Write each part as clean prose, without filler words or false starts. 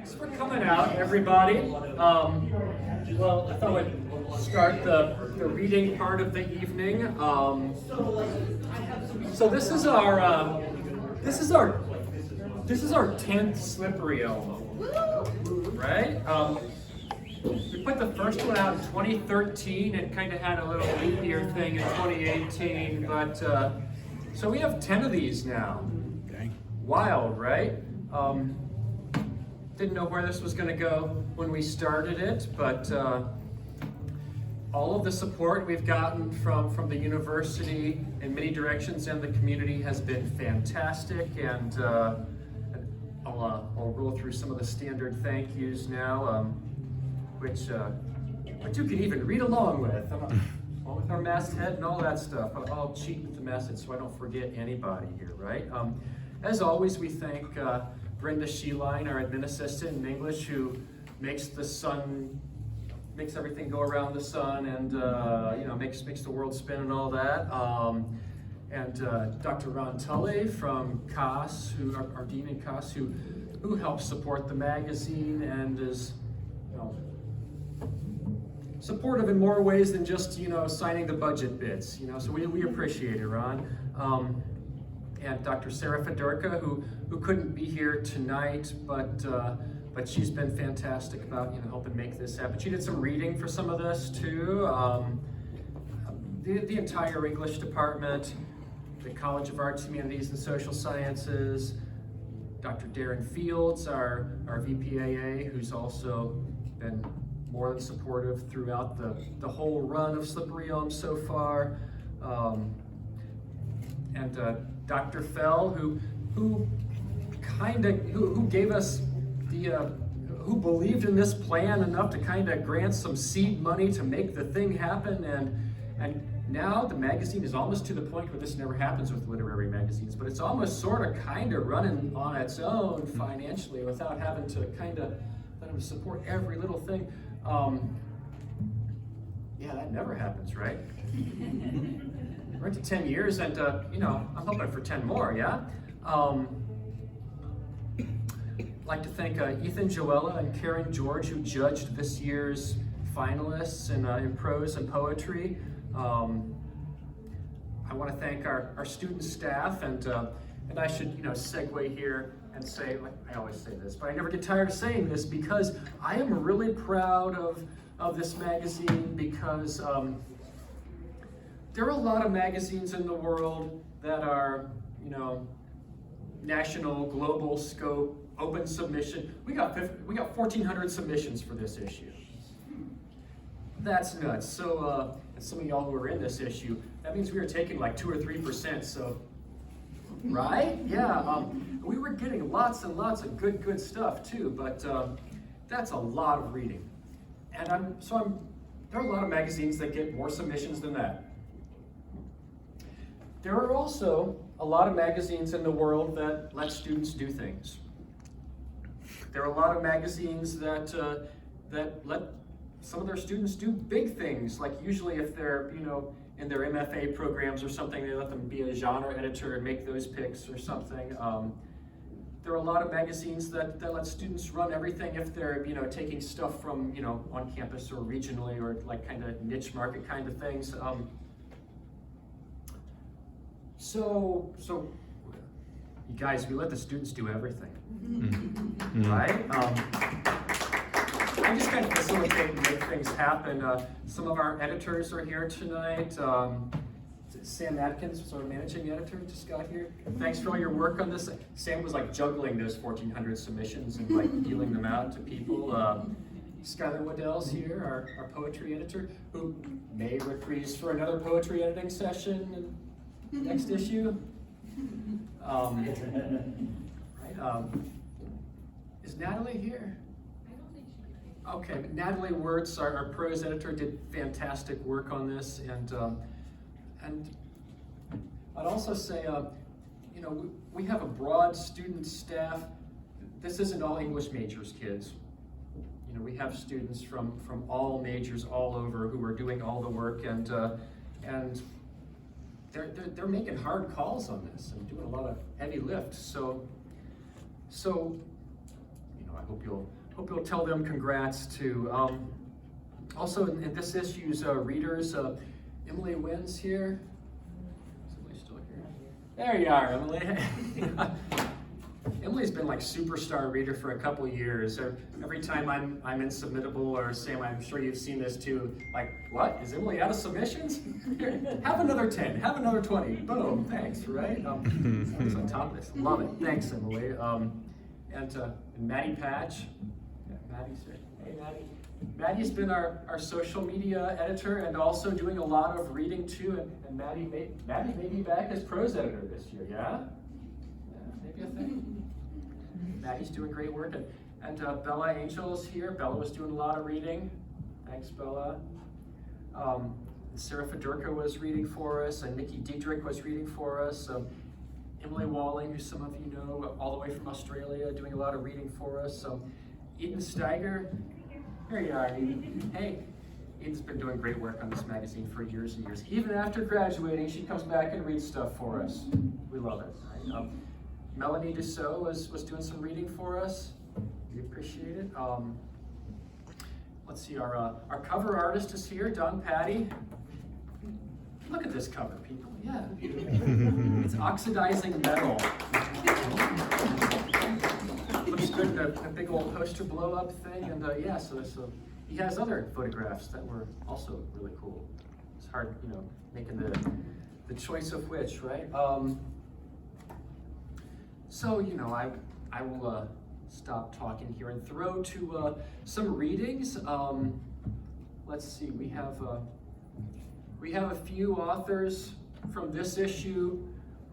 Thanks for coming out, everybody. Well, I thought I'd start the reading part of the evening. So this is our 10th Slippery Elmo, right? We put the first one out in 2013 and kind of had a little leap year thing in 2018, but so we have 10 of these now. Dang. Wild, right? Didn't know where this was going to go when we started it, but all of the support we've gotten from the university in many directions and the community has been fantastic, and I'll roll through some of the standard thank yous now, which you can even read along with. Along with our masthead and all that stuff. I'll cheat with the message so I don't forget anybody here, right? As always, we thank Brenda Sheeline, our admin assistant in English, who makes everything go around the sun and makes the world spin and all that. And Dr. Ron Tully from CAS, our dean in CAS, who helps support the magazine and is supportive in more ways than just signing the budget bids. So we appreciate it, Ron. And Dr. Sarah Fedorka, who couldn't be here tonight, but she's been fantastic about helping make this happen. She did some reading for some of this too. The entire English department, the College of Arts, Humanities, and Social Sciences, Dr. Darren Fields, our VPAA, who's also been more than supportive throughout the whole run of Slippery Elm so far, and Dr. Fell, who gave us who believed in this plan enough to kind of grant some seed money to make the thing happen, and now the magazine is almost to the point where this never happens with literary magazines, but it's almost sort of kind of running on its own financially without having to kind of let them support every little thing. Yeah, that never happens, right? We're into 10 years, and I'm hoping for 10 more, yeah? I'd like to thank Ethan, Joella, and Karen George, who judged this year's finalists in prose and poetry. I want to thank our student staff, and I should segue here and say, like I always say this, but I never get tired of saying this, because I am really proud of this magazine, because there are a lot of magazines in the world that are, national, global scope, open submission. We got 1,400 submissions for this issue. That's nuts. So, and some of y'all who are in this issue, that means we were taking like 2 or 3%. So, right? Yeah. We were getting lots and lots of good stuff too. But that's a lot of reading. And there are a lot of magazines that get more submissions than that. There are also a lot of magazines in the world that let students do things. There are a lot of magazines that let some of their students do big things, like usually if they're, in their MFA programs or something, they let them be a genre editor and make those picks or something. There are a lot of magazines that let students run everything if they're, taking stuff from, on campus or regionally or like kind of niche market kind of things. So you guys, we let the students do everything, right? I just kind of facilitate and make things happen. Some of our editors are here tonight. Sam Atkins, our managing editor, just got here. Thanks for all your work on this. Sam was like juggling those 1,400 submissions and like dealing them out to people. Skylar Waddell's here, our poetry editor, who may reprise for another poetry editing session in next issue. Is Natalie here? Okay, but Natalie Wirtz, our prose editor, did fantastic work on this, and I'd also say, we have a broad student staff. This isn't all English majors kids. We have students from all majors all over who are doing all the work, and they're making hard calls on this and doing a lot of heavy lift. So I hope you'll tell them congrats too. Also, in this issue's readers, Emily Wynn's here. Is Emily still here? There you are, Emily. Emily's been like superstar reader for a couple years. Every time I'm in Submittable, or Sam, I'm sure you've seen this too. Like, what? Is Emily out of submissions? Have another 10. Have another 20. Boom. Thanks. Right? Emily's on top of this. Love it. Thanks, Emily. And Maddie Patch. Yeah, Maddie's here. Hey, Maddie. Maddie's been our social media editor and also doing a lot of reading too. And Maddie may be back as prose editor this year. Yeah. Maybe a thing. Maddie's doing great work, and Bella Angel's here. Bella was doing a lot of reading. Thanks, Bella. Sarah Fedorka was reading for us, and Nikki Diedrich was reading for us. Emily Walling, who some of you know, all the way from Australia, doing a lot of reading for us. Eden Steiger, here you are, Eden. Hey, Eden's been doing great work on this magazine for years and years. Even after graduating, she comes back and reads stuff for us. We love it. Right? Melanie Dussault was doing some reading for us. We appreciate it. Let's see, our cover artist is here, Don Patty. Look at this cover, people. Yeah. It's oxidizing metal. Looks good, a big old poster blow up thing. And yeah, so he has other photographs that were also really cool. It's hard, making the choice of which, right? So, I will stop talking here and throw to some readings. Let's see, we have a few authors from this issue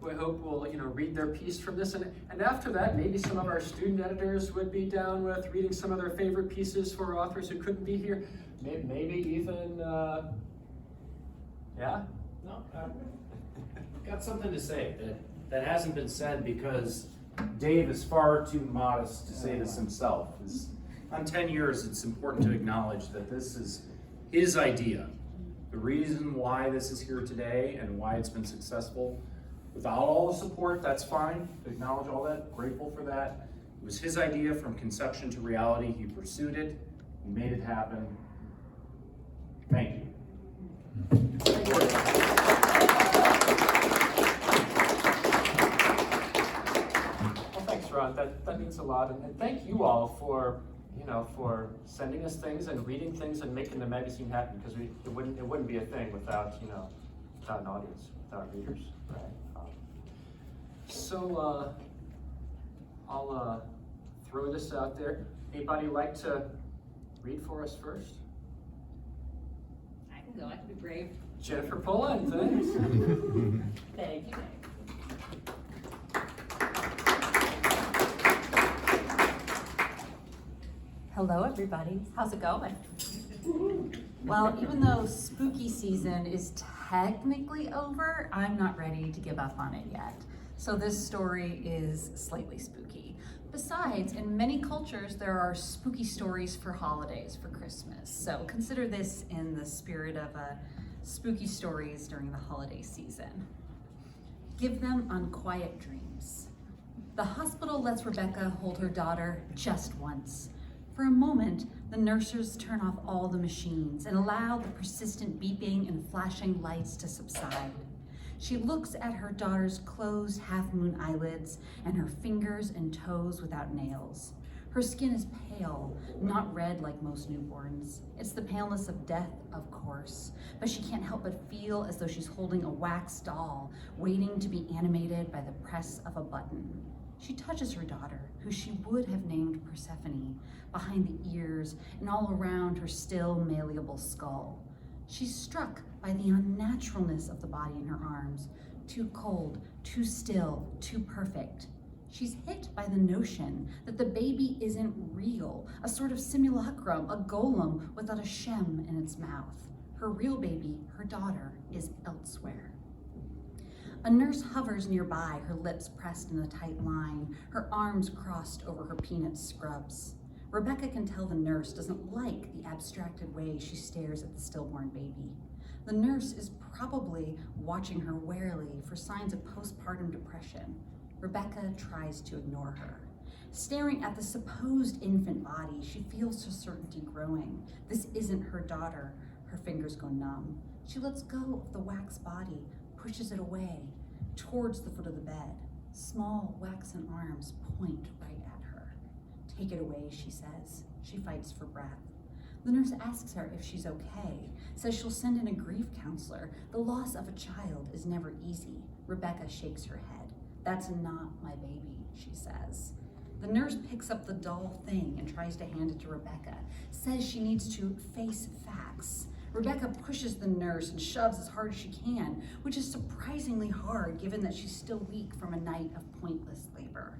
who I hope will, read their piece from this. And after that, maybe some of our student editors would be down with reading some of their favorite pieces for authors who couldn't be here. Maybe even, yeah? No, I've got something to say that hasn't been said because Dave is far too modest to say this himself. On 10 years, it's important to acknowledge that this is his idea. The reason why this is here today and why it's been successful, without all the support, that's fine. To acknowledge all that, grateful for that. It was his idea from conception to reality. He pursued it, he made it happen. Thank you. That means a lot, and thank you all for sending us things and reading things and making the magazine happen, because it wouldn't be a thing without without an audience, without readers, right? So I'll throw this out there. Anybody like to read for us first? I can go. I can be brave. Jennifer Pullen, thanks. Thank you. Hello, everybody. How's it going? Well, even though spooky season is technically over, I'm not ready to give up on it yet. So this story is slightly spooky. Besides, in many cultures, there are spooky stories for holidays, for Christmas. So consider this in the spirit of spooky stories during the holiday season. Give them unquiet dreams. The hospital lets Rebecca hold her daughter just once. For a moment, the nurses turn off all the machines and allow the persistent beeping and flashing lights to subside. She looks at her daughter's closed half-moon eyelids and her fingers and toes without nails. Her skin is pale, not red like most newborns. It's the paleness of death, of course, but she can't help but feel as though she's holding a wax doll, waiting to be animated by the press of a button. She touches her daughter, who she would have named Persephone, behind the ears and all around her still malleable skull. She's struck by the unnaturalness of the body in her arms, too cold, too still, too perfect. She's hit by the notion that the baby isn't real, a sort of simulacrum, a golem without a shem in its mouth. Her real baby, her daughter, is elsewhere. A nurse hovers nearby, her lips pressed in a tight line, her arms crossed over her peanut scrubs. Rebecca can tell the nurse doesn't like the abstracted way she stares at the stillborn baby. The nurse is probably watching her warily for signs of postpartum depression. Rebecca tries to ignore her. Staring at the supposed infant body, she feels her certainty growing. This isn't her daughter. Her fingers go numb. She lets go of the wax body, pushes it away, towards the foot of the bed. Small waxen arms point right at her. Take it away, she says. She fights for breath. The nurse asks her if she's okay, says she'll send in a grief counselor. The loss of a child is never easy. Rebecca shakes her head. That's not my baby, she says. The nurse picks up the dull thing and tries to hand it to Rebecca, says she needs to face facts. Rebecca pushes the nurse and shoves as hard as she can, which is surprisingly hard given that she's still weak from a night of pointless labor.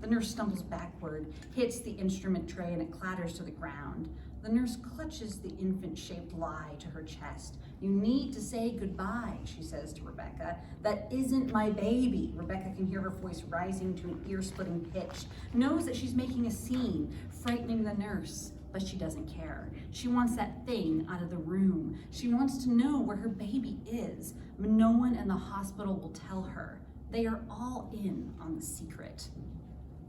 The nurse stumbles backward, hits the instrument tray, and it clatters to the ground. The nurse clutches the infant-shaped lie to her chest. You need to say goodbye, she says to Rebecca. That isn't my baby. Rebecca can hear her voice rising to an ear-splitting pitch, knows that she's making a scene, frightening the nurse, but she doesn't care. She wants that thing out of the room. She wants to know where her baby is. No one in the hospital will tell her. They are all in on the secret.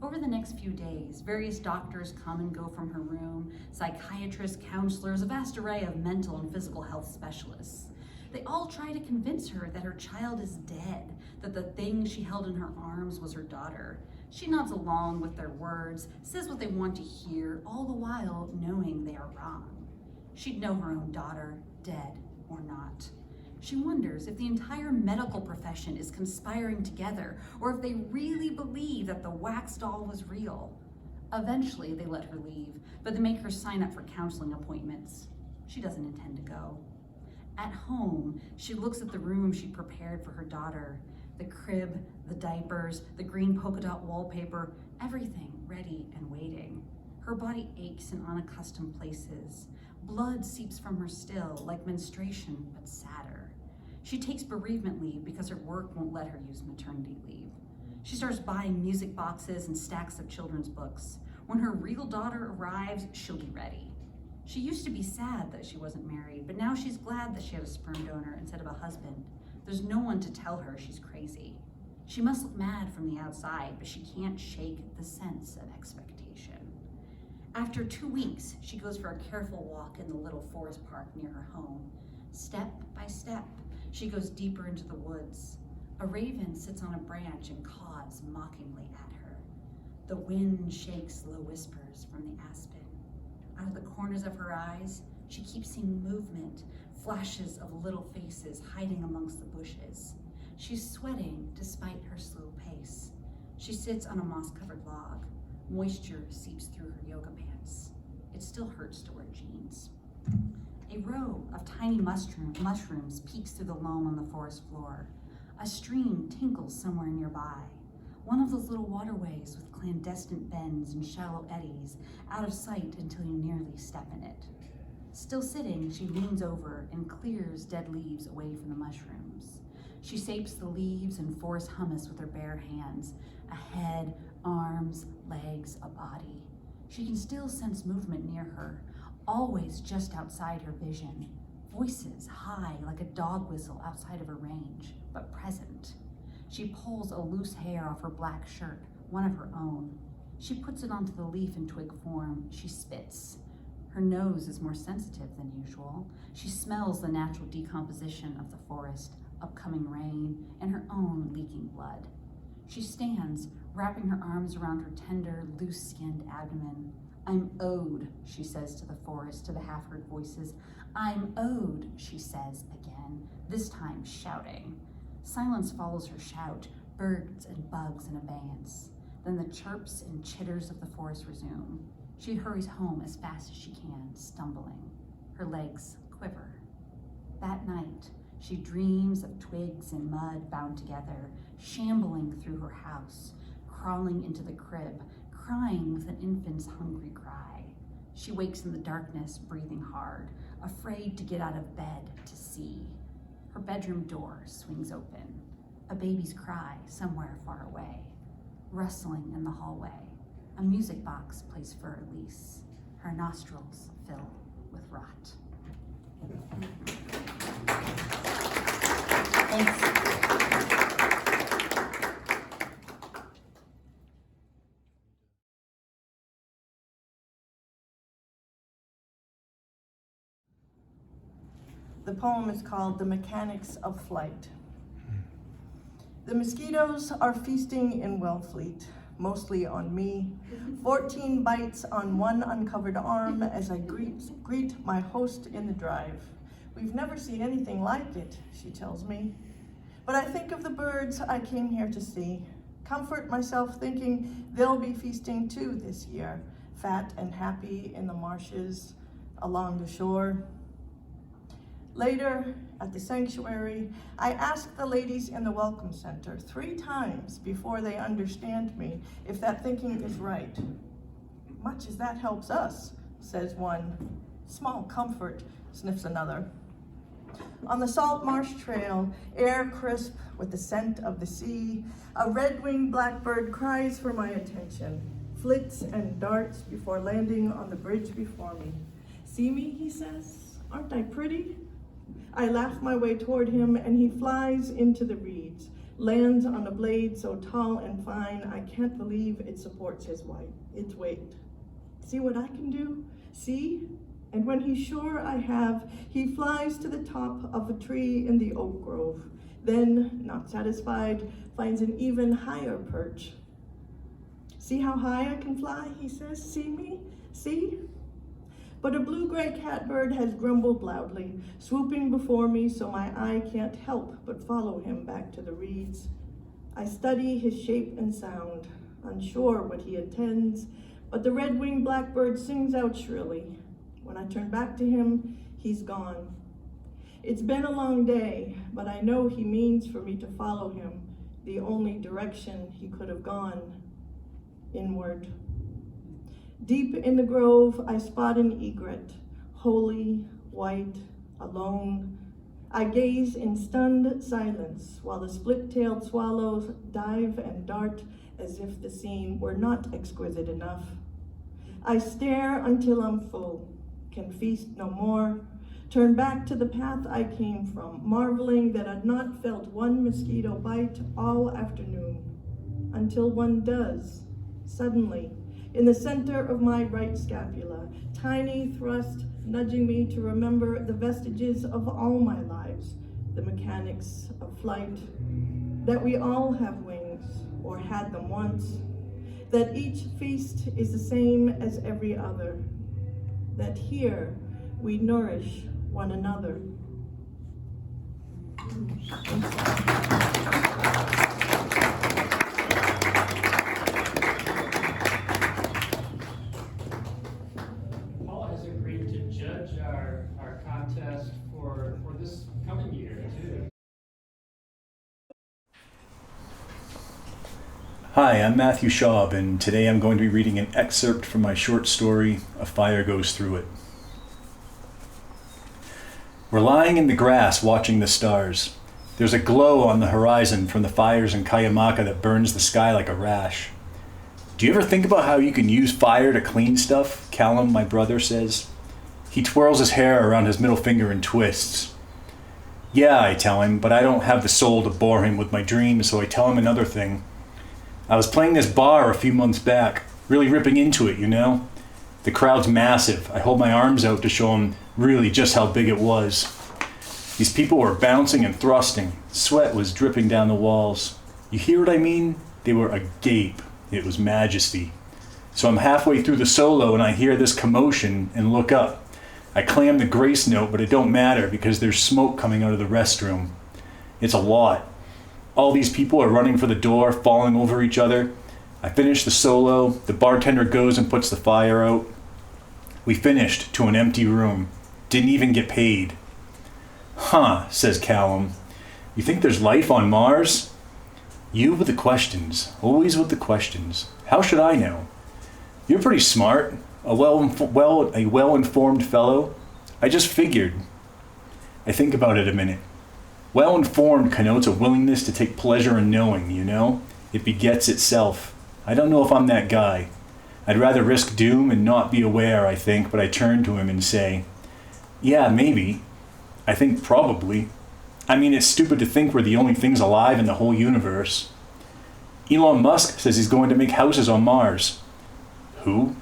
Over the next few days, various doctors come and go from her room, psychiatrists, counselors, a vast array of mental and physical health specialists. They all try to convince her that her child is dead, that the thing she held in her arms was her daughter. She nods along with their words, says what they want to hear, all the while knowing they are wrong. She'd know her own daughter, dead or not. She wonders if the entire medical profession is conspiring together, or if they really believe that the wax doll was real. Eventually, they let her leave, but they make her sign up for counseling appointments. She doesn't intend to go. At home, she looks at the room she prepared for her daughter. The crib, the diapers, the green polka dot wallpaper, everything ready and waiting. Her body aches in unaccustomed places. Blood seeps from her still, like menstruation, but sadder. She takes bereavement leave because her work won't let her use maternity leave. She starts buying music boxes and stacks of children's books. When her real daughter arrives, she'll be ready. She used to be sad that she wasn't married, but now she's glad that she had a sperm donor instead of a husband. There's no one to tell her she's crazy. She must look mad from the outside, but she can't shake the sense of expectation. After 2 weeks, she goes for a careful walk in the little forest park near her home. Step by step, she goes deeper into the woods. A raven sits on a branch and caws mockingly at her. The wind shakes low whispers from the aspen. Out of the corners of her eyes, she keeps seeing movement, flashes of little faces hiding amongst the bushes. She's sweating despite her slow pace. She sits on a moss-covered log. Moisture seeps through her yoga pants. It still hurts to wear jeans. A row of tiny mushrooms peeks through the loam on the forest floor. A stream tinkles somewhere nearby. One of those little waterways with clandestine bends and shallow eddies, out of sight until you nearly step in it. Still sitting, she leans over and clears dead leaves away from the mushrooms. She shapes the leaves and forest hummus with her bare hands, a head, arms, legs, a body. She can still sense movement near her, always just outside her vision. Voices high like a dog whistle outside of her range, but present. She pulls a loose hair off her black shirt, one of her own. She puts it onto the leaf in twig form. She spits. Her nose is more sensitive than usual. She smells the natural decomposition of the forest, upcoming rain, and her own leaking blood. She stands, wrapping her arms around her tender, loose-skinned abdomen. I'm owed, she says to the forest, to the half-heard voices. I'm owed, she says again, this time shouting. Silence follows her shout, birds and bugs in abeyance. Then the chirps and chitters of the forest resume. She hurries home as fast as she can, stumbling. Her legs quiver. That night, she dreams of twigs and mud bound together, shambling through her house, crawling into the crib, crying with an infant's hungry cry. She wakes in the darkness, breathing hard, afraid to get out of bed to see. Her bedroom door swings open. A baby's cry somewhere far away. Rustling in the hallway. A music box plays for Elise. Her nostrils fill with rot. Thanks. The poem is called The Mechanics of Flight. The mosquitoes are feasting in Wellfleet, mostly on me. 14 bites on one uncovered arm as I greet my host in the drive. We've never seen anything like it, she tells me. But I think of the birds I came here to see. Comfort myself thinking they'll be feasting too this year, fat and happy in the marshes along the shore. Later, at the sanctuary, I ask the ladies in the Welcome Center 3 times before they understand me if that thinking is right. Much as that helps us, says one. Small comfort, sniffs another. On the salt marsh trail, air crisp with the scent of the sea, a red-winged blackbird cries for my attention, flits and darts before landing on the bridge before me. See me, he says, aren't I pretty? I laugh my way toward him and he flies into the reeds, lands on a blade so tall and fine I can't believe it supports its weight. See what I can do? See? And when he's sure I have, he flies to the top of a tree in the oak grove. Then, not satisfied, finds an even higher perch. See how high I can fly, he says. See me? See? But a blue-gray catbird has grumbled loudly, swooping before me so my eye can't help but follow him back to the reeds. I study his shape and sound, unsure what he intends, but the red-winged blackbird sings out shrilly. When I turn back to him, he's gone. It's been a long day, but I know he means for me to follow him, the only direction he could have gone, inward. Deep in the grove, I spot an egret, holy, white, alone. I gaze in stunned silence while the split-tailed swallows dive and dart as if the scene were not exquisite enough. I stare until I'm full, can feast no more, turn back to the path I came from, marveling that I'd not felt one mosquito bite all afternoon, until one does, suddenly, in the center of my right scapula, tiny thrust nudging me to remember the vestiges of all my lives, the mechanics of flight, that we all have wings, or had them once, that each feast is the same as every other, that here we nourish one another. Paula has agreed to judge our contest for this coming year, too. Hi, I'm Matthew Chabe, and today I'm going to be reading an excerpt from my short story, A Fire Goes Through It. We're lying in the grass watching the stars. There's a glow on the horizon from the fires in Cuyamaca that burns the sky like a rash. Do you ever think about how you can use fire to clean stuff? Callum, my brother, says. He twirls his hair around his middle finger and twists. Yeah, I tell him, but I don't have the soul to bore him with my dreams, so I tell him another thing. I was playing this bar a few months back, really ripping into it, you know? The crowd's massive. I hold my arms out to show him really just how big it was. These people were bouncing and thrusting. Sweat was dripping down the walls. You hear what I mean? They were agape. It was majesty. So I'm halfway through the solo and I hear this commotion and look up. I clam the grace note, but it don't matter because there's smoke coming out of the restroom. It's a lot. All these people are running for the door, falling over each other. I finish the solo. The bartender goes and puts the fire out. We finished to an empty room. Didn't even get paid. Huh, says Callum. You think there's life on Mars? You with the questions. Always with the questions. How should I know? You're pretty smart. A well-informed fellow. I just figured. I think about it a minute. Well-informed connotes a willingness to take pleasure in knowing, you know? It begets itself. I don't know if I'm that guy. I'd rather risk doom and not be aware, I think, but I turn to him and say, yeah, maybe. I think probably. I mean, it's stupid to think we're the only things alive in the whole universe. Elon Musk says he's going to make houses on Mars. Who?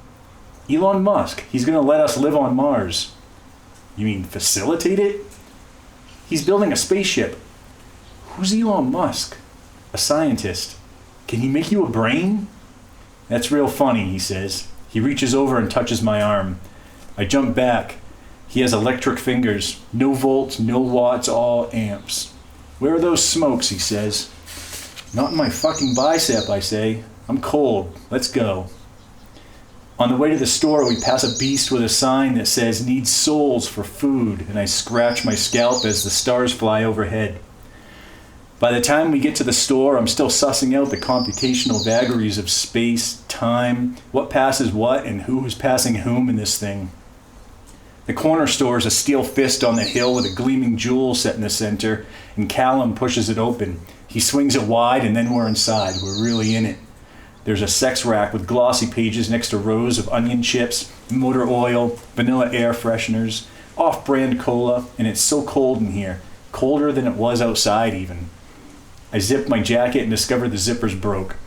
Elon Musk. He's going to let us live on Mars. You mean facilitate it? He's building a spaceship. Who's Elon Musk? A scientist. Can he make you a brain? That's real funny, he says. He reaches over and touches my arm. I jump back. He has electric fingers. No volts, no watts, all amps. Where are those smokes, he says. Not in my fucking bicep, I say. I'm cold. Let's go. On the way to the store, we pass a beast with a sign that says, needs souls for food, and I scratch my scalp as the stars fly overhead. By the time we get to the store, I'm still sussing out the computational vagaries of space, time, what passes what, and who is passing whom in this thing. The corner store is a steel fist on the hill with a gleaming jewel set in the center, and Callum pushes it open. He swings it wide, and then we're inside. We're really in it. There's a sex rack with glossy pages next to rows of onion chips, motor oil, vanilla air fresheners, off-brand cola, and it's so cold in here. Colder than it was outside even. I zip my jacket and discover the zippers broke.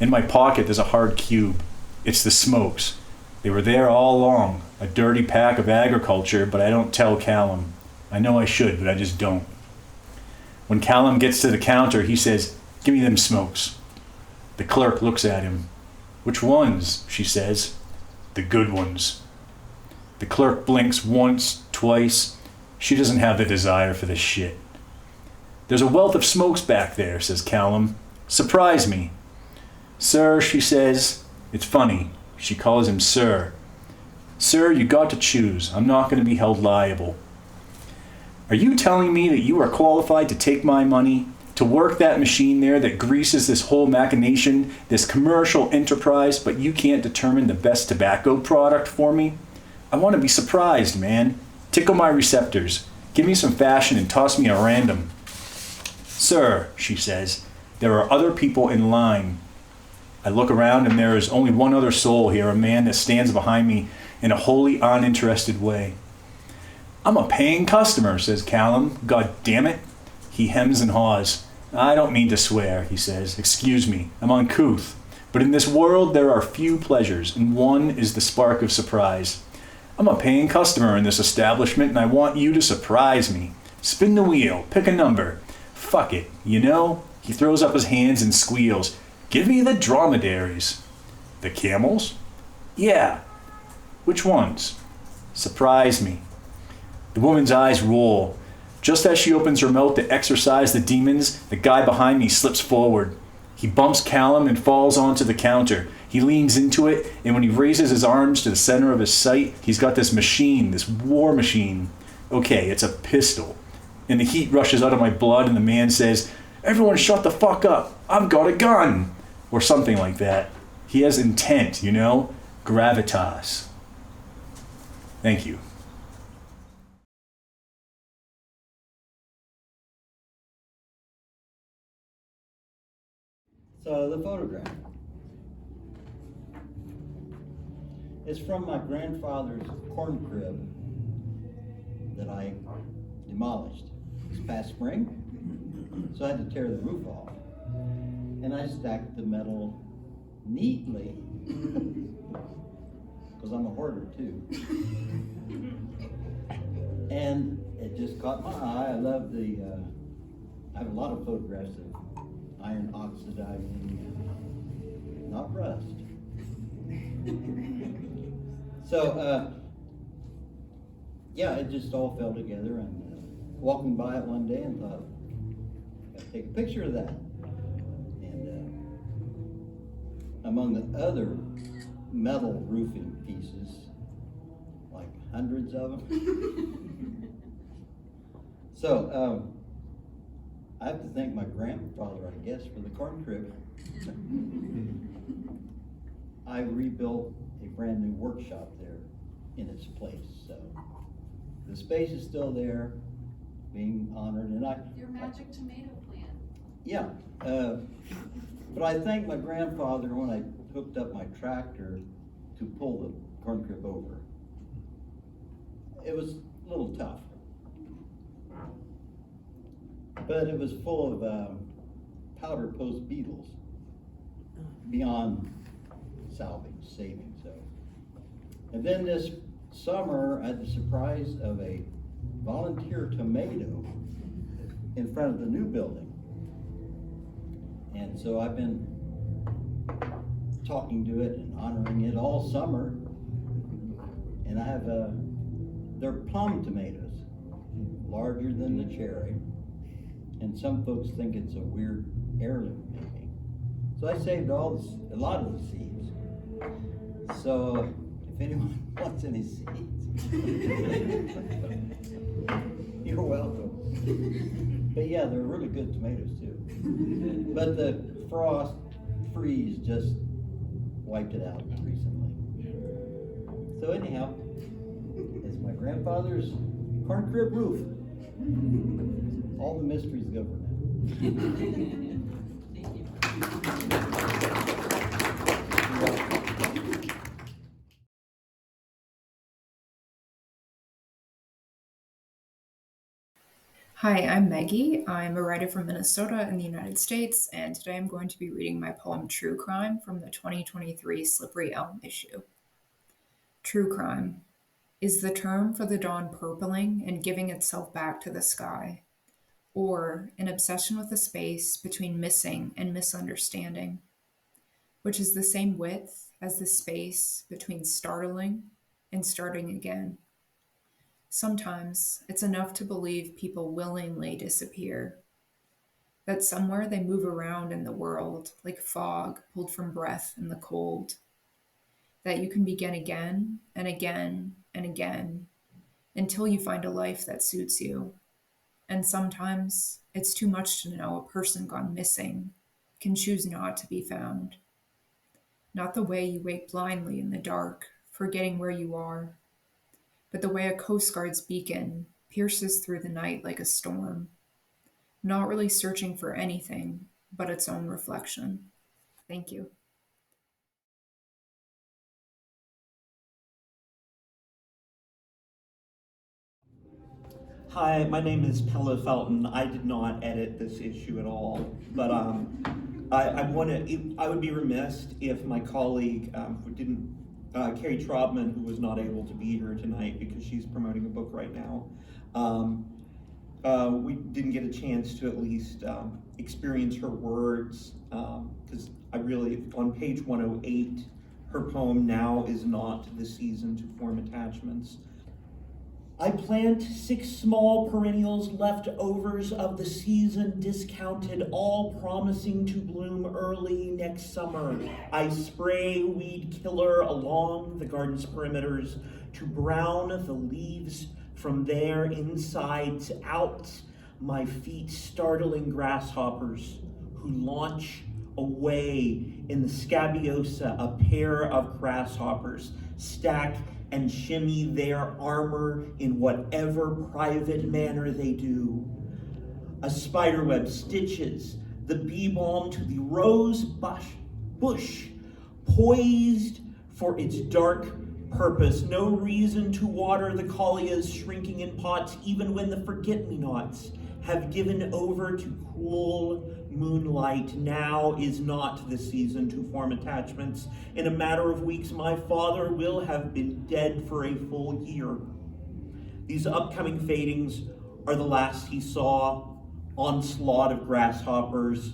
In my pocket there's a hard cube. It's the smokes. They were there all along, a dirty pack of agriculture, but I don't tell Callum. I know I should, but I just don't. When Callum gets to the counter, he says, "Give me them smokes." The clerk looks at him. "Which ones?" she says. "The good ones." The clerk blinks once, twice. She doesn't have the desire for this shit. "There's a wealth of smokes back there," says Callum. "Surprise me." "Sir," she says. It's funny. She calls him sir. "Sir, you got to choose. I'm not going to be held liable." "Are you telling me that you are qualified to take my money, to work that machine there that greases this whole machination, this commercial enterprise, but you can't determine the best tobacco product for me? I want to be surprised, man. Tickle my receptors. Give me some fashion and toss me a random." "Sir," she says, "there are other people in line." I look around and there is only one other soul here, a man that stands behind me in a wholly uninterested way. "I'm a paying customer," says Callum. "God damn it." He hems and haws. "I don't mean to swear," he says. "Excuse me, I'm uncouth. But in this world there are few pleasures, and one is the spark of surprise. I'm a paying customer in this establishment, and I want you to surprise me. Spin the wheel, pick a number. Fuck it, you know?" He throws up his hands and squeals. "Give me the dromedaries." "The camels?" "Yeah." "Which ones?" "Surprise me." The woman's eyes roll. Just as she opens her mouth to exorcise the demons, the guy behind me slips forward. He bumps Callum and falls onto the counter. He leans into it, and when he raises his arms to the center of his sight, he's got this machine, this war machine. Okay, it's a pistol. And the heat rushes out of my blood, and the man says, "Everyone shut the fuck up. I've got a gun." Or something like that. He has intent, you know? Gravitas. Thank you. So the photograph. It's from my grandfather's corn crib that I demolished this past spring. So I had to tear the roof off. And I stacked the metal neatly, because I'm a hoarder too. And it just caught my eye. I love I have a lot of photographs of iron oxidizing, not rust. So, yeah, it just all fell together, and walking by it one day and thought, gotta take a picture of that. And among the other metal roofing pieces, like hundreds of them. So, I have to thank my grandfather, I guess, for the corn crib. I rebuilt a brand new workshop there in its place, so the space is still there, being honored, and Your magic tomato plant. yeah, but I thank my grandfather when I hooked up my tractor to pull the corn crib over. It was a little tough, but it was full of powder post beetles beyond saving. So, and then this summer I had the surprise of a volunteer tomato in front of the new building. And so I've been talking to it and honoring it all summer. And I have they're plum tomatoes, larger than the cherry. And some folks think it's a weird heirloom maybe. So I saved a lot of the seeds. So if anyone wants any seeds, you're welcome. But yeah, they're really good tomatoes too. But the frost freeze just wiped it out recently. So anyhow, it's my grandfather's corn crib roof. All the mysteries go for now. Hi, I'm Meggie. I'm a writer from Minnesota in the United States, and today I'm going to be reading my poem True Crime from the 2023 Slippery Elm issue. True crime is the term for the dawn purpling and giving itself back to the sky, or an obsession with the space between missing and misunderstanding, which is the same width as the space between startling and starting again. Sometimes it's enough to believe people willingly disappear, that somewhere they move around in the world like fog pulled from breath in the cold, that you can begin again and again and again until you find a life that suits you. And sometimes it's too much to know a person gone missing can choose not to be found. Not the way you wake blindly in the dark, forgetting where you are, but the way a Coast Guard's beacon pierces through the night like a storm, not really searching for anything but its own reflection. Thank you. Hi, my name is Paula Felton. I did not edit this issue at all, but I would be remiss if my colleague who didn't, Kerry Trautman, who was not able to be here tonight because she's promoting a book right now. We didn't get a chance to at least experience her words, because I really, on page 108, her poem Now Is Not the Season to Form Attachments. I plant 6 small perennials, leftovers of the season discounted, all promising to bloom early next summer. I spray weed killer along the garden's perimeters to brown the leaves from their insides out. My feet startling grasshoppers who launch away in the scabiosa, a pair of grasshoppers stack and shimmy their armor in whatever private manner they do. A spiderweb stitches the bee balm to the rose bush, poised for its dark purpose. No reason to water the callias shrinking in pots, even when the forget-me-nots have given over to cool moonlight. Now is not the season to form attachments. In a matter of weeks, my father will have been dead for a full year. These upcoming fadings are the last he saw. Onslaught of grasshoppers,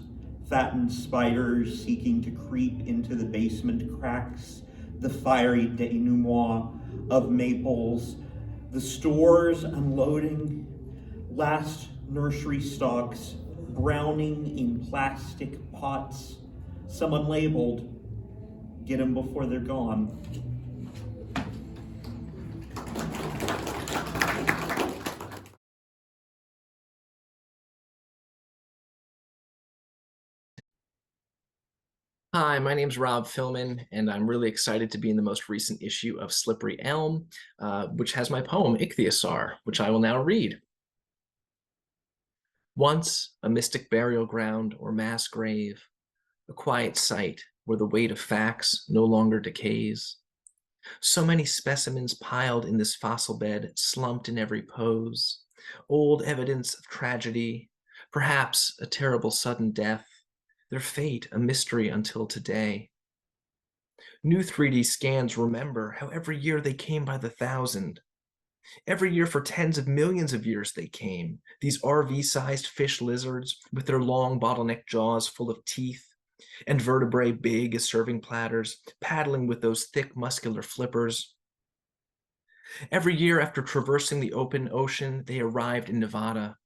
fattened spiders seeking to creep into the basement cracks, the fiery denouement of maples, the stores unloading, last nursery stocks browning in plastic pots, some unlabeled. Get them before they're gone. Hi, my name's Rob Fillman, and I'm really excited to be in the most recent issue of Slippery Elm, which has my poem Ichthyosaur, which I will now read. Once a mystic burial ground or mass grave, a quiet site where the weight of facts no longer decays. So many specimens piled in this fossil bed, slumped in every pose, old evidence of tragedy, perhaps a terrible sudden death, their fate a mystery until today. New 3D scans remember how every year they came by the thousand. Every year for tens of millions of years they came, these RV-sized fish lizards with their long bottleneck jaws full of teeth, and vertebrae big as serving platters, paddling with those thick muscular flippers. Every year after traversing the open ocean, they arrived in Nevada.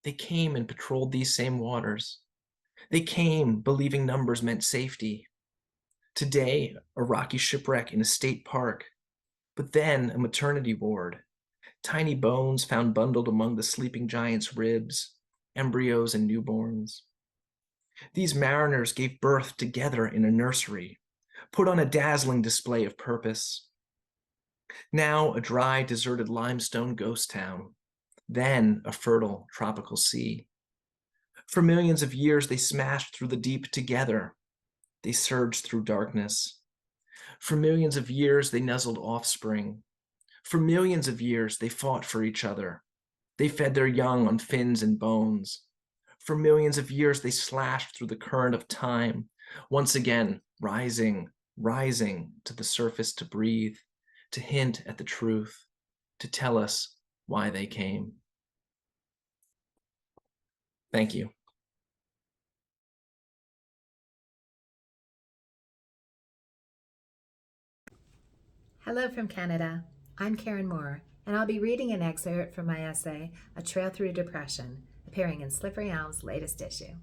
They came and patrolled these same waters. They came believing numbers meant safety. Today, a rocky shipwreck in a state park, but then a maternity ward. Tiny bones found bundled among the sleeping giant's ribs, embryos and newborns. These mariners gave birth together in a nursery, put on a dazzling display of purpose. Now a dry, deserted limestone ghost town, then a fertile tropical sea. For millions of years, they smashed through the deep together. They surged through darkness. For millions of years, they nuzzled offspring. For millions of years, they fought for each other. They fed their young on fins and bones. For millions of years, they slashed through the current of time, once again rising, rising to the surface to breathe, to hint at the truth, to tell us why they came. Thank you. Hello from Canada. I'm Karen Moore, and I'll be reading an excerpt from my essay, A Trail Through Depression, appearing in Slippery Elm's latest issue.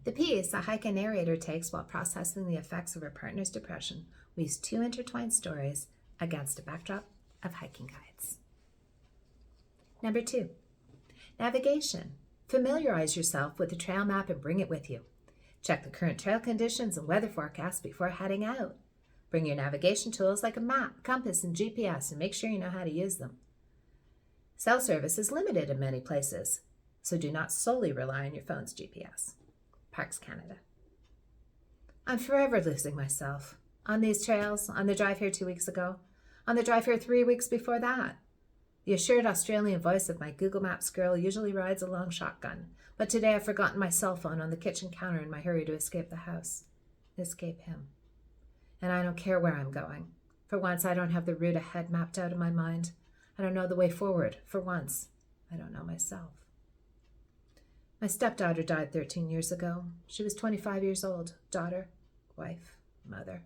The piece, a hike a narrator takes while processing the effects of her partner's depression, weaves two intertwined stories against a backdrop of hiking guides. Number 2, navigation. Familiarize yourself with the trail map and bring it with you. Check the current trail conditions and weather forecast before heading out. Bring your navigation tools like a map, compass, and GPS, and make sure you know how to use them. Cell service is limited in many places, so do not solely rely on your phone's GPS. Parks Canada. I'm forever losing myself. On these trails, on the drive here 2 weeks ago, on the drive here 3 weeks before that. The assured Australian voice of my Google Maps girl usually rides a long shotgun, but today I've forgotten my cell phone on the kitchen counter in my hurry to escape the house. Escape him. And I don't care where I'm going. For once, I don't have the route ahead mapped out in my mind. I don't know the way forward. For once, I don't know myself. My stepdaughter died 13 years ago. She was 25 years old. Daughter, wife, mother.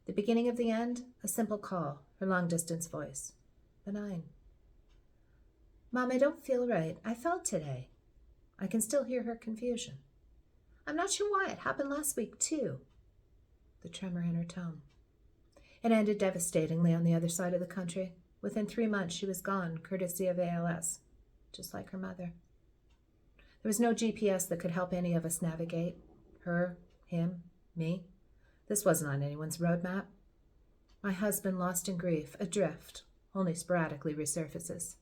The beginning of the end, a simple call, her long-distance voice. Benign. Mom, I don't feel right. I felt today. I can still hear her confusion. I'm not sure why. It happened last week, too. The tremor in her tone. It ended devastatingly on the other side of the country. Within 3 months, she was gone, courtesy of ALS, just like her mother. There was no GPS that could help any of us navigate. Her, him, me. This wasn't on anyone's roadmap. My husband, lost in grief, adrift, only sporadically resurfaces.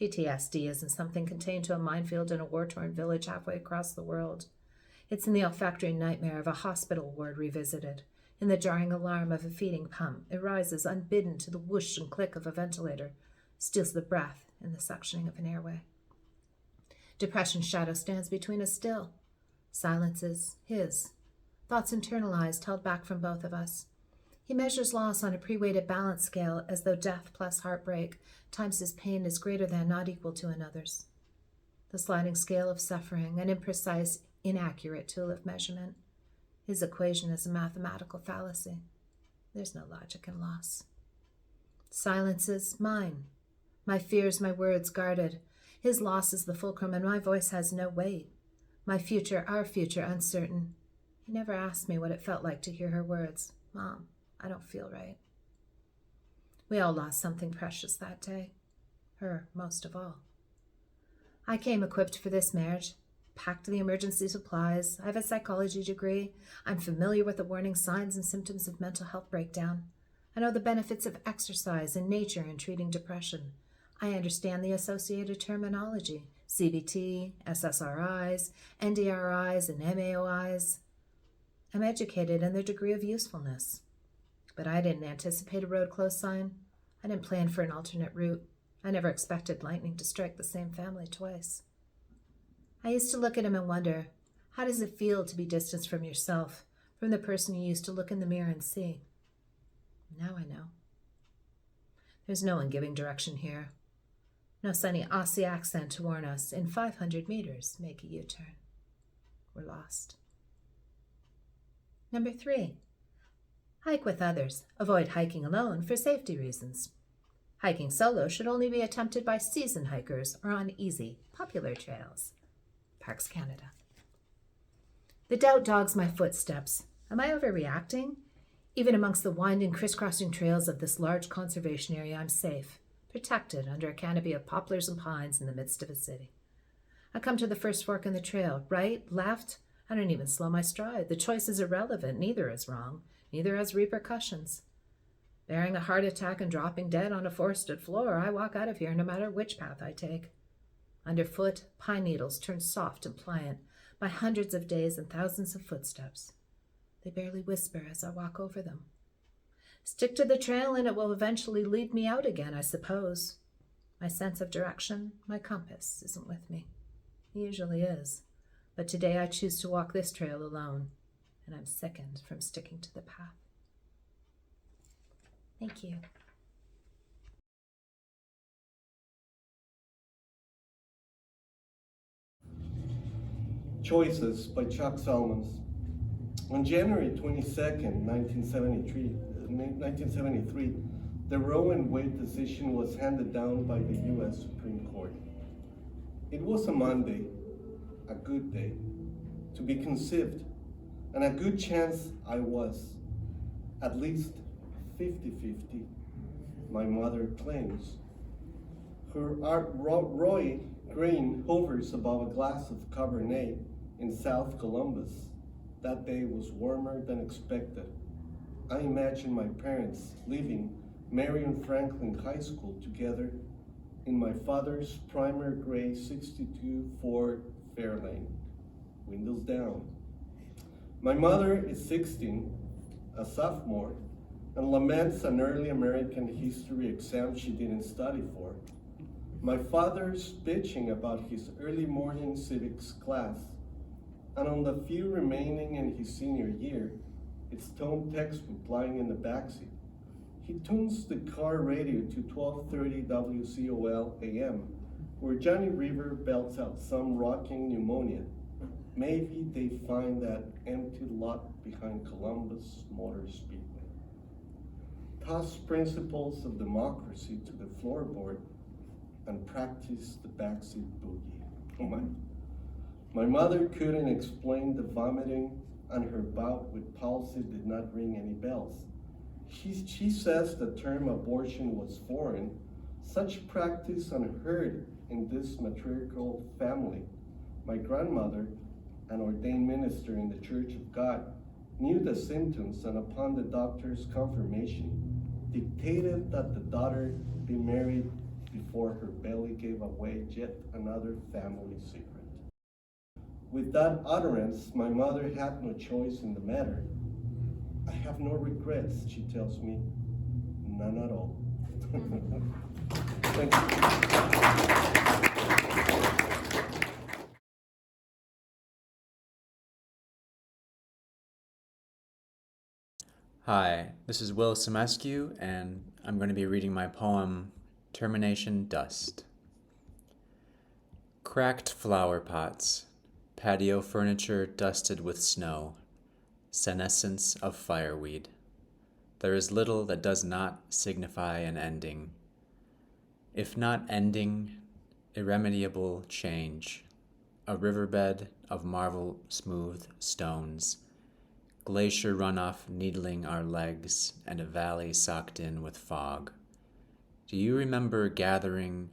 PTSD isn't something contained to a minefield in a war-torn village halfway across the world. It's in the olfactory nightmare of a hospital ward revisited. In the jarring alarm of a feeding pump, it rises unbidden to the whoosh and click of a ventilator, steals the breath in the suctioning of an airway. Depression's shadow stands between us still. Silences his. Thoughts internalized, held back from both of us. He measures loss on a pre-weighted balance scale as though death plus heartbreak times his pain is greater than, not equal to another's. The sliding scale of suffering, an imprecise, inaccurate tool of measurement. His equation is a mathematical fallacy. There's no logic in loss. Silence is mine. My fears, my words guarded. His loss is the fulcrum, and my voice has no weight. My future, our future, uncertain. He never asked me what it felt like to hear her words. Mom, I don't feel right. We all lost something precious that day. Her, most of all. I came equipped for this marriage. Packed the emergency supplies. I have a psychology degree. I'm familiar with the warning signs and symptoms of mental health breakdown. I know the benefits of exercise and nature in treating depression. I understand the associated terminology, CBT, SSRIs, NDRIs, and MAOIs. I'm educated in their degree of usefulness. But I didn't anticipate a road closed sign. I didn't plan for an alternate route. I never expected lightning to strike the same family twice. I used to look at him and wonder, how does it feel to be distanced from yourself, from the person you used to look in the mirror and see? Now I know. There's no one giving direction here. No sunny Aussie accent to warn us, in 500 meters, make a U-turn. We're lost. Number 3. Hike with others. Avoid hiking alone for safety reasons. Hiking solo should only be attempted by seasoned hikers or on easy, popular trails. Parks Canada. The doubt dogs my footsteps. Am I overreacting? Even amongst the winding, crisscrossing trails of this large conservation area, I'm safe, protected under a canopy of poplars and pines in the midst of a city. I come to the first fork in the trail. Right, left? I don't even slow my stride. The choice is irrelevant. Neither is wrong. Neither has repercussions. Bearing a heart attack and dropping dead on a forested floor, I walk out of here no matter which path I take. Underfoot, pine needles turn soft and pliant by hundreds of days and thousands of footsteps. They barely whisper as I walk over them. Stick to the trail and it will eventually lead me out again, I suppose. My sense of direction, my compass, isn't with me. It usually is. But today I choose to walk this trail alone, and I'm sickened from sticking to the path. Thank you. Choices by Chuck Salmons. On January 22nd, 1973, the Roe and Wade decision was handed down by the U.S. Supreme Court. It was a Monday, a good day, to be conceived, and a good chance I was, at least 50-50, my mother claims. Her Roy Green hovers above a glass of Cabernet in South Columbus. That day was warmer than expected. I imagine my parents leaving Marion Franklin High School together in my father's primer gray 62 Ford Fairlane, windows down. My mother is 16, a sophomore, and laments an early American history exam she didn't study for. My father's bitching about his early morning civics class, and on the few remaining in his senior year, it's Tone textbook lying in the backseat. He tunes the car radio to 1230 WCOL AM, where Johnny River belts out some rocking pneumonia. Maybe they find that empty lot behind Columbus Motor Speedway. Toss principles of democracy to the floorboard and practice the backseat boogie. Oh my mother couldn't explain the vomiting, and her bout with palsy did not ring any bells. She says the term abortion was foreign, such practice unheard in this matriarchal family. My grandmother, an ordained minister in the Church of God, knew the symptoms and upon the doctor's confirmation, dictated that the daughter be married before her belly gave away yet another family secret. With that utterance, my mother had no choice in the matter. I have no regrets, she tells me, none at all. Thank you. Hi, this is Will Simescu, and I'm going to be reading my poem, Termination Dust. Cracked flower pots, patio furniture dusted with snow, senescence of fireweed. There is little that does not signify an ending. If not ending, irremediable change, a riverbed of marble smooth stones, glacier runoff needling our legs, and a valley socked in with fog. Do you remember gathering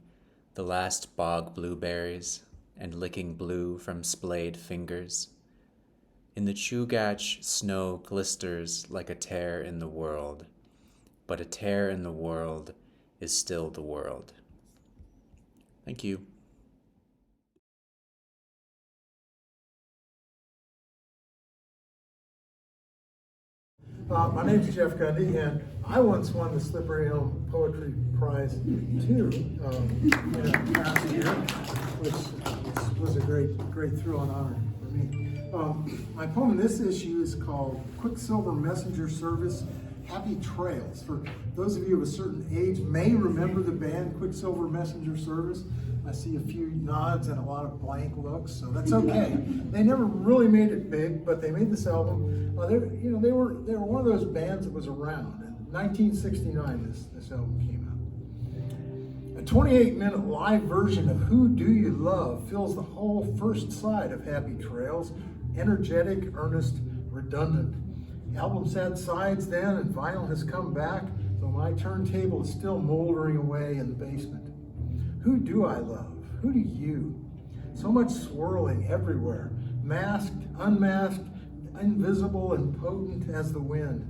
the last bog blueberries and licking blue from splayed fingers? In the Chugach, snow glisters like a tear in the world, but a tear in the world is still the world. Thank you. My name is Jeff Gundy, and I once won the Slippery Elm Poetry Prize too in a past year, which was a great thrill and honor for me. My poem in this issue is called Quicksilver Messenger Service Happy Trails. For those of you of a certain age may remember the band Quicksilver Messenger Service. I see a few nods and a lot of blank looks, so that's okay. They never really made it big, but they made this album. They were one of those bands that was around. In 1969, this album came out. A 28-minute live version of Who Do You Love fills the whole first side of Happy Trails. Energetic, earnest, redundant. The album's had sides then, and vinyl has come back, though my turntable is still moldering away in the basement. Who do I love? Who do you? So much swirling everywhere, masked, unmasked, invisible, and potent as the wind.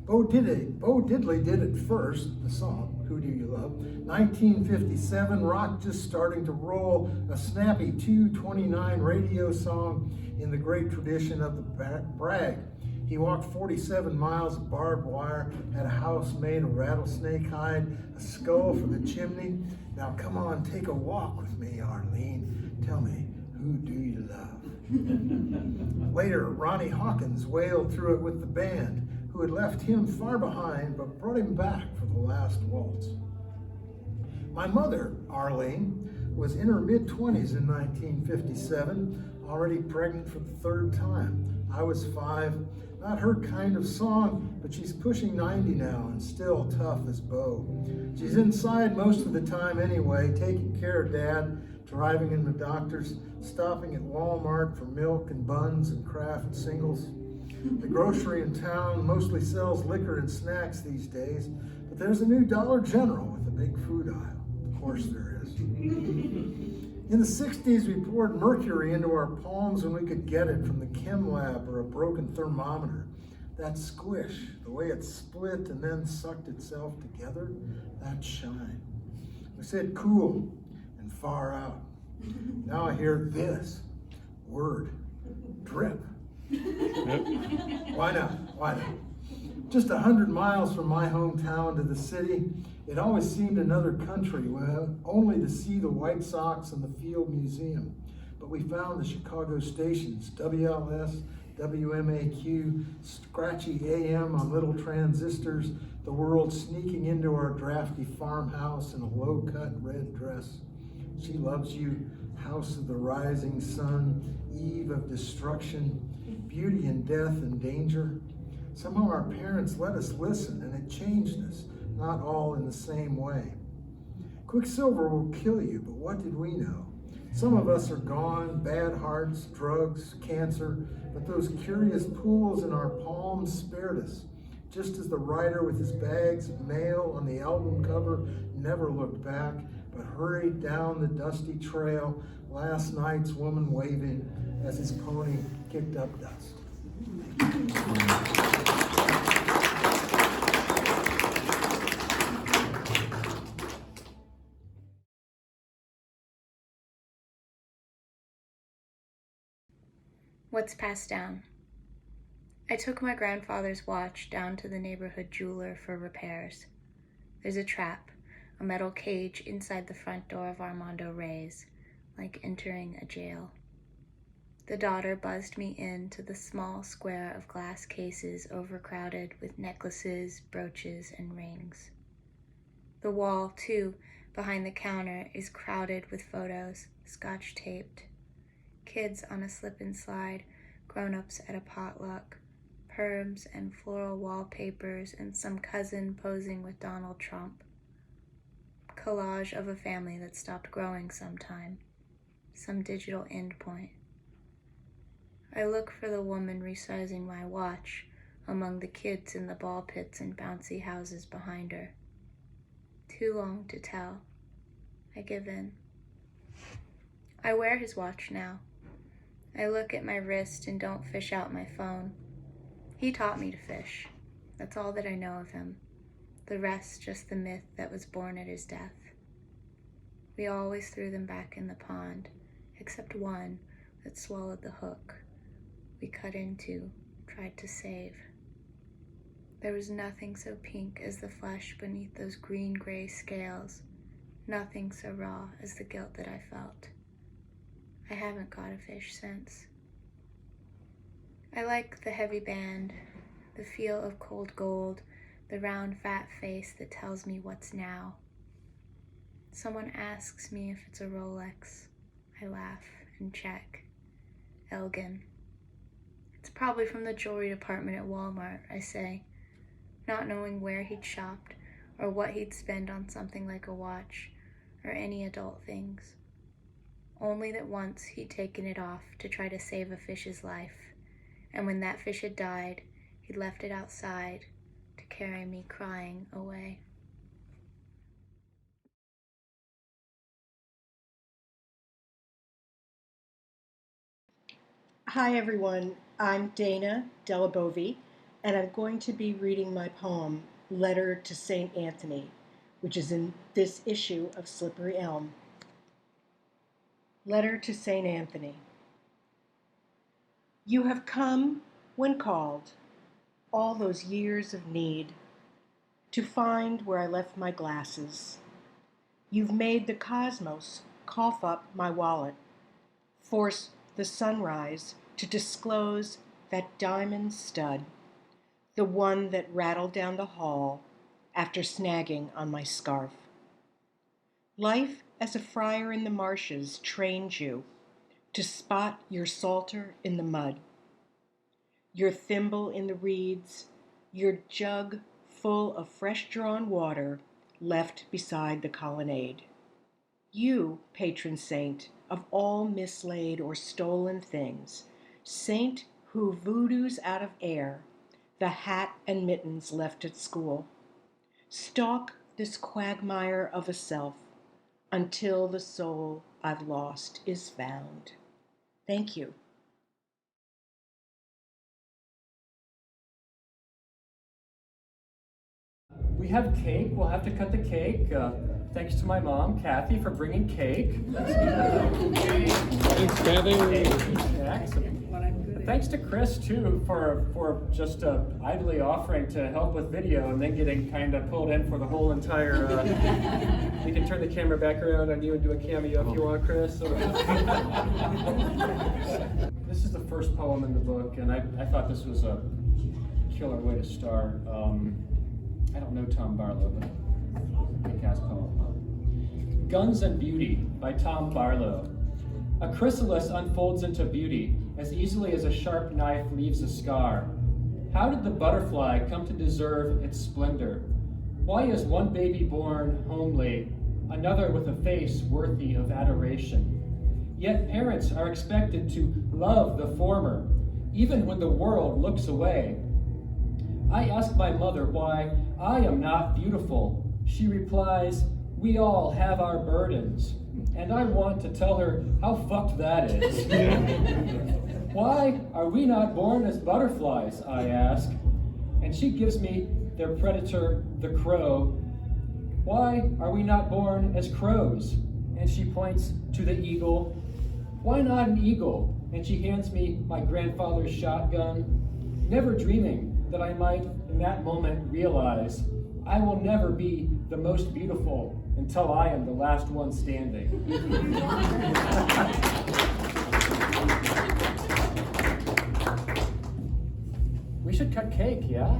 Bo Diddley did it first, the song, Who Do You Love? 1957, rock just starting to roll, a snappy 2:29 radio song in the great tradition of the brag. He walked 47 miles of barbed wire, had a house made of rattlesnake hide, a skull for the chimney. Now come on, take a walk with me, Arlene. Tell me, who do you love? Later, Ronnie Hawkins wailed through it with the band, who had left him far behind but brought him back for the last waltz. My mother, Arlene, was in her mid-20s in 1957, already pregnant for the third time. I was 5. Not her kind of song, but she's pushing 90 now and still tough as Bo. She's inside most of the time anyway, taking care of Dad, driving him to doctors, stopping at Walmart for milk and buns and Kraft singles. The grocery in town mostly sells liquor and snacks these days, but there's a new Dollar General with a big food aisle. Of course there is. In the 60s, we poured mercury into our palms when we could get it from the chem lab or a broken thermometer. That squish, the way it split and then sucked itself together, that shine. We said cool and far out. Now I hear this word, drip. Why not? Why not? Just 100 miles from my hometown to the city, it always seemed another country, only to see the White Sox and the Field Museum. But we found the Chicago stations, WLS, WMAQ, scratchy AM on little transistors, the world sneaking into our drafty farmhouse in a low-cut red dress. She Loves You, House of the Rising Sun, Eve of Destruction, Beauty and Death and Danger. Somehow our parents let us listen, and it changed us, not all in the same way. Quicksilver will kill you, but what did we know? Some of us are gone, bad hearts, drugs, cancer, but those curious pools in our palms spared us, just as the writer with his bags of mail on the album cover never looked back, but hurried down the dusty trail, last night's woman waving as his pony kicked up dust. What's passed down? I took my grandfather's watch down to the neighborhood jeweler for repairs. There's a trap, a metal cage inside the front door of Armando Rey's, like entering a jail. The daughter buzzed me into the small square of glass cases overcrowded with necklaces, brooches, and rings. The wall, too, behind the counter is crowded with photos, scotch-taped. Kids on a slip and slide, grown-ups at a potluck, perms and floral wallpapers, and some cousin posing with Donald Trump. Collage of a family that stopped growing sometime, some digital endpoint. I look for the woman resizing my watch among the kids in the ball pits and bouncy houses behind her. Too long to tell. I give in. I wear his watch now. I look at my wrist and don't fish out my phone. He taught me to fish. That's all that I know of him. The rest just the myth that was born at his death. We always threw them back in the pond, except one that swallowed the hook we cut into, tried to save. There was nothing so pink as the flesh beneath those green-gray scales, nothing so raw as the guilt that I felt. I haven't caught a fish since. I like the heavy band, the feel of cold gold, the round fat face that tells me what's now. Someone asks me if it's a Rolex. I laugh and check. Elgin. It's probably from the jewelry department at Walmart, I say, not knowing where he'd shopped or what he'd spend on something like a watch or any adult things. Only that once he'd taken it off to try to save a fish's life, and when that fish had died, he'd left it outside to carry me crying away. Hi everyone, I'm Dana Delibovi, and I'm going to be reading my poem, Letter to St. Anthony, which is in this issue of Slippery Elm. Letter to St. Anthony. You have come when called, all those years of need, to find where I left my glasses. You've made the cosmos cough up my wallet, force the sunrise to disclose that diamond stud, the one that rattled down the hall after snagging on my scarf. Life as a friar in the marshes trained you to spot your psalter in the mud, your thimble in the reeds, your jug full of fresh-drawn water left beside the colonnade. You, patron saint of all mislaid or stolen things, saint who voodoos out of air the hat and mittens left at school, stalk this quagmire of a self until the soul I've lost is found. Thank you. We have cake. We'll have to cut the cake. Thanks to my mom, Kathy, for bringing cake. Thanks, Kathy. Thanks to Chris, too, for just idly offering to help with video and then getting kind of pulled in for the whole entire... We can turn the camera back around on you and do a cameo if you want, Chris. This is the first poem in the book, and I thought this was a killer way to start. I don't know Tom Barlow, but kick-ass poem. Guns and Beauty by Tom Barlow. A chrysalis unfolds into beauty as easily as a sharp knife leaves a scar. How did the butterfly come to deserve its splendor? Why is one baby born homely, another with a face worthy of adoration? Yet parents are expected to love the former, even when the world looks away. I ask my mother why I am not beautiful. She replies, we all have our burdens. And I want to tell her how fucked that is. Why are we not born as butterflies, I ask. And she gives me their predator, the crow. Why are we not born as crows? And she points to the eagle. Why not an eagle? And she hands me my grandfather's shotgun, never dreaming that I might, in that moment, realize I will never be the most beautiful until I am the last one standing. We should cut cake, yeah?